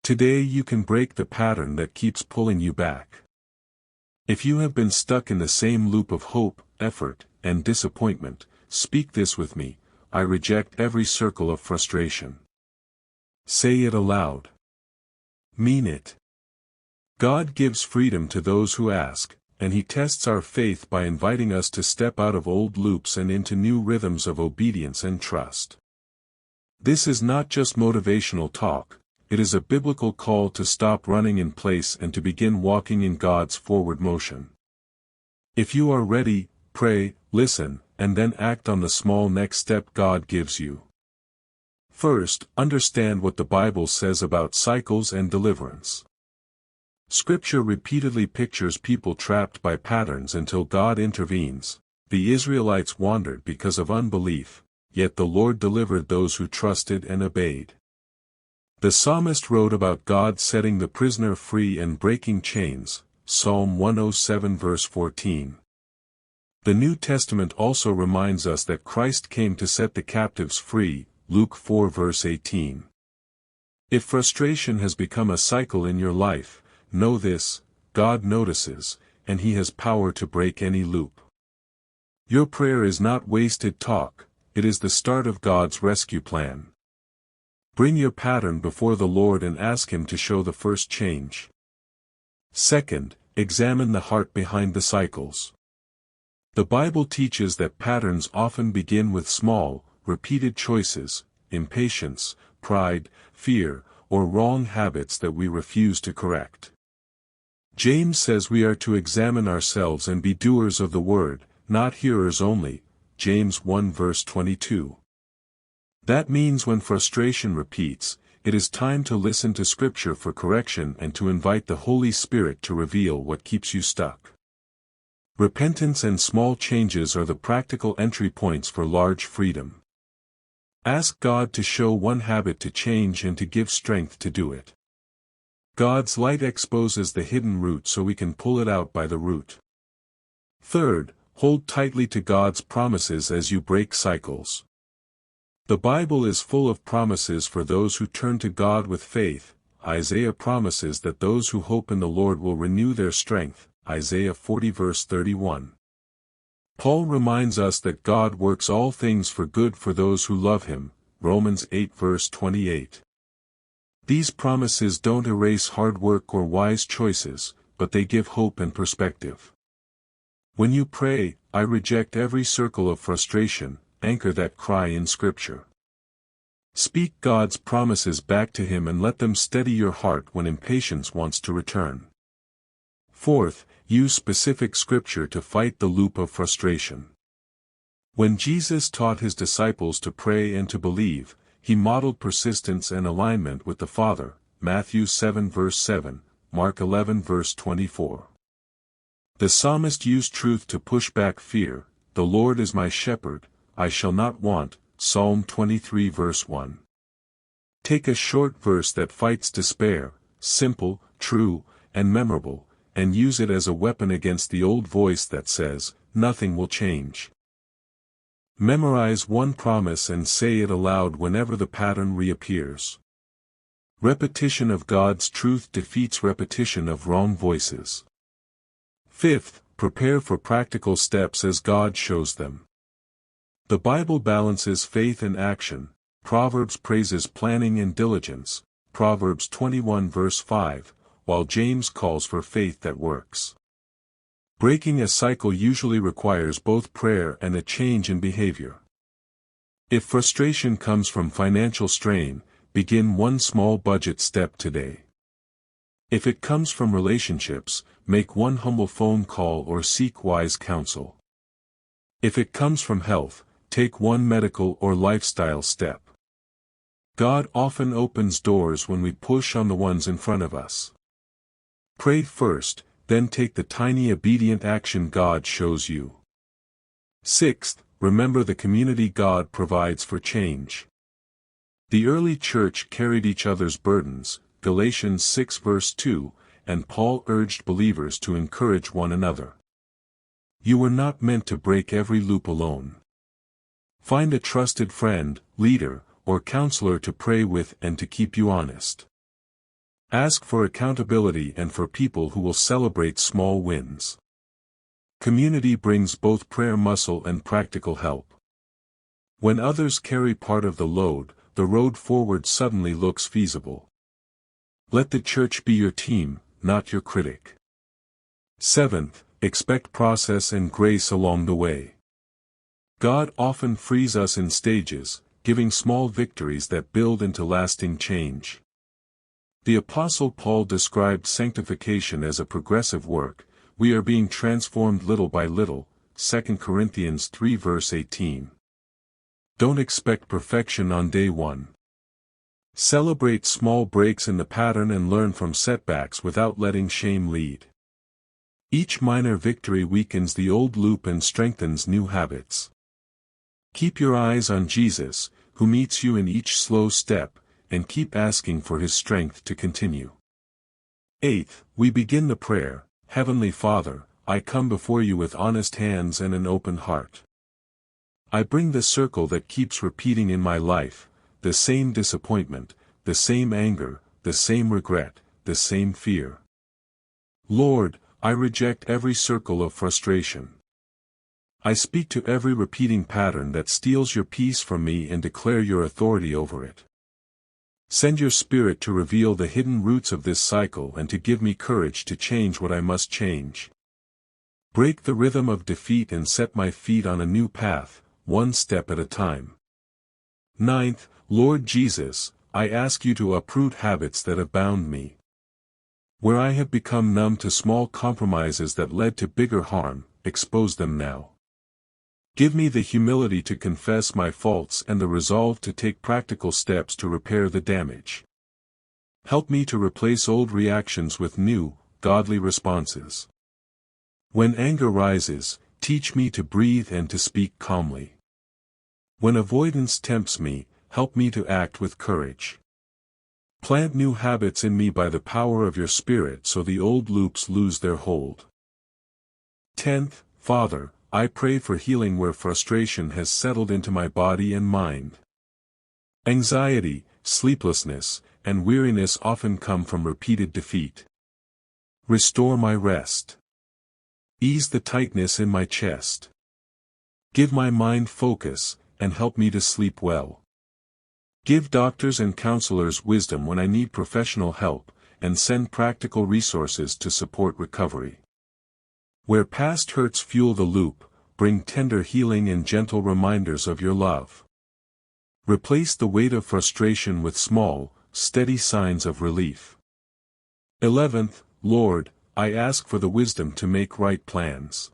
Today you can break the pattern that keeps pulling you back. If you have been stuck in the same loop of hope, effort, and disappointment, speak this with me: I reject every circle of frustration. Say it aloud. Mean it. God gives freedom to those who ask, and He tests our faith by inviting us to step out of old loops and into new rhythms of obedience and trust. This is not just motivational talk, it is a biblical call to stop running in place and to begin walking in God's forward motion. If you are ready, pray, listen, and then act on the small next step God gives you. First, understand what the Bible says about cycles and deliverance. Scripture repeatedly pictures people trapped by patterns until God intervenes. The Israelites wandered because of unbelief, yet the Lord delivered those who trusted and obeyed. The psalmist wrote about God setting the prisoner free and breaking chains, Psalm 107 verse 14. The New Testament also reminds us that Christ came to set the captives free, Luke 4 verse 18. If frustration has become a cycle in your life, know this: God notices, and He has power to break any loop. Your prayer is not wasted talk, it is the start of God's rescue plan. Bring your pattern before the Lord and ask Him to show the first change. Second, examine the heart behind the cycles. The Bible teaches that patterns often begin with small, repeated choices, impatience, pride, fear, or wrong habits that we refuse to correct. James says we are to examine ourselves and be doers of the word, not hearers only, James 1 verse 22. That means when frustration repeats, it is time to listen to Scripture for correction and to invite the Holy Spirit to reveal what keeps you stuck. Repentance and small changes are the practical entry points for large freedom. Ask God to show one habit to change and to give strength to do it. God's light exposes the hidden root so we can pull it out by the root. Third, hold tightly to God's promises as you break cycles. The Bible is full of promises for those who turn to God with faith. Isaiah promises that those who hope in the Lord will renew their strength, Isaiah 40 verse 31. Paul reminds us that God works all things for good for those who love Him, Romans 8 verse 28. These promises don't erase hard work or wise choices, but they give hope and perspective. When you pray, I reject every circle of frustration, anchor that cry in Scripture. Speak God's promises back to Him and let them steady your heart when impatience wants to return. Fourth, use specific Scripture to fight the loop of frustration. When Jesus taught His disciples to pray and to believe, He modeled persistence and alignment with the Father, Matthew 7 verse 7, Mark 11 verse 24. The psalmist used truth to push back fear. The Lord is my shepherd, I shall not want, Psalm 23 verse 1. Take a short verse that fights despair, simple, true, and memorable, and use it as a weapon against the old voice that says, nothing will change. Memorize one promise and say it aloud whenever the pattern reappears. Repetition of God's truth defeats repetition of wrong voices. Fifth, prepare for practical steps as God shows them. The Bible balances faith and action. Proverbs praises planning and diligence, Proverbs 21 verse 5, while James calls for faith that works. Breaking a cycle usually requires both prayer and a change in behavior. If frustration comes from financial strain, begin one small budget step today. If it comes from relationships, make one humble phone call or seek wise counsel. If it comes from health, take one medical or lifestyle step. God often opens doors when we push on the ones in front of us. Pray first, then take the tiny obedient action God shows you. Sixth, remember the community God provides for change. The early church carried each other's burdens, Galatians 6 verse 2, and Paul urged believers to encourage one another. You were not meant to break every loop alone. Find a trusted friend, leader, or counselor to pray with and to keep you honest. Ask for accountability and for people who will celebrate small wins. Community brings both prayer muscle and practical help. When others carry part of the load, the road forward suddenly looks feasible. Let the church be your team, not your critic. 7th, expect process and grace along the way. God often frees us in stages, giving small victories that build into lasting change. The Apostle Paul described sanctification as a progressive work. We are being transformed little by little, 2 Corinthians 3 verse 18. Don't expect perfection on day 1. Celebrate small breaks in the pattern and learn from setbacks without letting shame lead. Each minor victory weakens the old loop and strengthens new habits. Keep your eyes on Jesus, who meets you in each slow step, and keep asking for his strength to continue. 8th, we begin the prayer, Heavenly Father, I come before you with honest hands and an open heart. I bring the circle that keeps repeating in my life, the same disappointment, the same anger, the same regret, the same fear. Lord, I reject every circle of frustration. I speak to every repeating pattern that steals your peace from me and declare your authority over it. Send your Spirit to reveal the hidden roots of this cycle and to give me courage to change what I must change. Break the rhythm of defeat and set my feet on a new path, one step at a time. 9th, Lord Jesus, I ask you to uproot habits that have bound me. Where I have become numb to small compromises that led to bigger harm, expose them now. Give me the humility to confess my faults and the resolve to take practical steps to repair the damage. Help me to replace old reactions with new, godly responses. When anger rises, teach me to breathe and to speak calmly. When avoidance tempts me, help me to act with courage. Plant new habits in me by the power of your Spirit so the old loops lose their hold. 10th, Father, I pray for healing where frustration has settled into my body and mind. Anxiety, sleeplessness, and weariness often come from repeated defeat. Restore my rest. Ease the tightness in my chest. Give my mind focus, and help me to sleep well. Give doctors and counselors wisdom when I need professional help, and send practical resources to support recovery. Where past hurts fuel the loop, bring tender healing and gentle reminders of your love. Replace the weight of frustration with small, steady signs of relief. 11th, Lord, I ask for the wisdom to make right plans.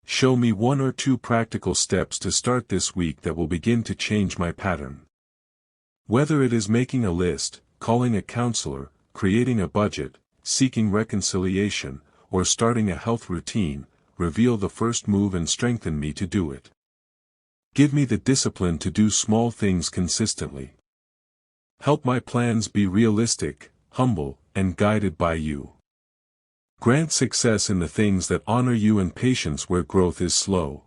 Show me 1 or 2 practical steps to start this week that will begin to change my pattern. Whether it is making a list, calling a counselor, creating a budget, seeking reconciliation, or starting a health routine, reveal the first move and strengthen me to do it. Give me the discipline to do small things consistently. Help my plans be realistic, humble, and guided by you. Grant success in the things that honor you and patience where growth is slow.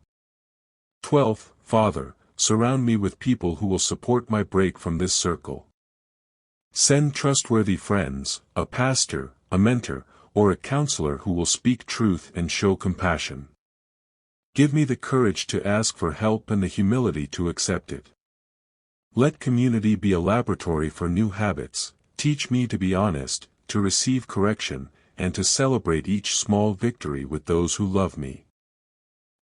12th, Father, surround me with people who will support my break from this circle. Send trustworthy friends, a pastor, a mentor, or a counselor who will speak truth and show compassion. Give me the courage to ask for help and the humility to accept it. Let community be a laboratory for new habits. Teach me to be honest, to receive correction, and to celebrate each small victory with those who love me.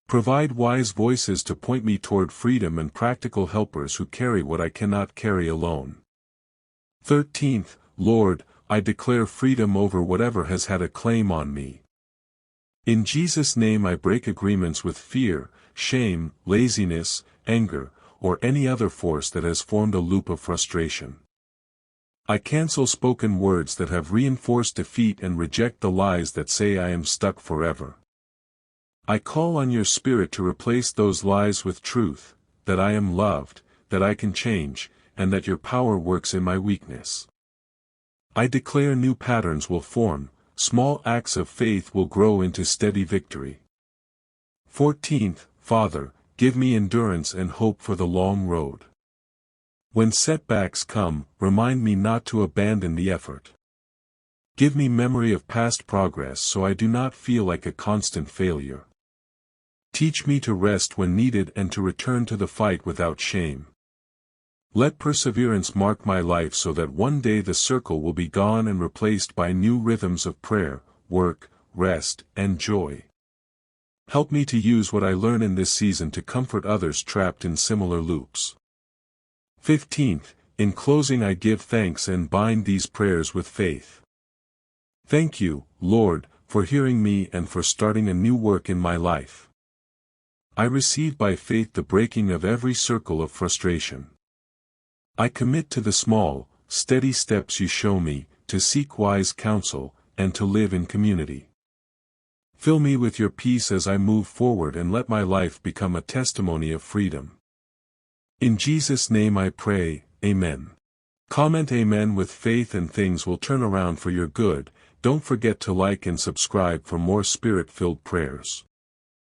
Provide wise voices to point me toward freedom and practical helpers who carry what I cannot carry alone. 13th, Lord, I declare freedom over whatever has had a claim on me. In Jesus' name I break agreements with fear, shame, laziness, anger, or any other force that has formed a loop of frustration. I cancel spoken words that have reinforced defeat and reject the lies that say I am stuck forever. I call on your Spirit to replace those lies with truth, that I am loved, that I can change, and that your power works in my weakness. I declare new patterns will form, small acts of faith will grow into steady victory. 14th, Father, give me endurance and hope for the long road. When setbacks come, remind me not to abandon the effort. Give me memory of past progress so I do not feel like a constant failure. Teach me to rest when needed and to return to the fight without shame. Let perseverance mark my life so that one day the circle will be gone and replaced by new rhythms of prayer, work, rest, and joy. Help me to use what I learn in this season to comfort others trapped in similar loops. 15th, in closing I give thanks and bind these prayers with faith. Thank you, Lord, for hearing me and for starting a new work in my life. I receive by faith the breaking of every circle of frustration. I commit to the small, steady steps you show me, to seek wise counsel, and to live in community. Fill me with your peace as I move forward and let my life become a testimony of freedom. In Jesus' name I pray, Amen. Comment Amen with faith and things will turn around for your good. Don't forget to like and subscribe for more spirit-filled prayers.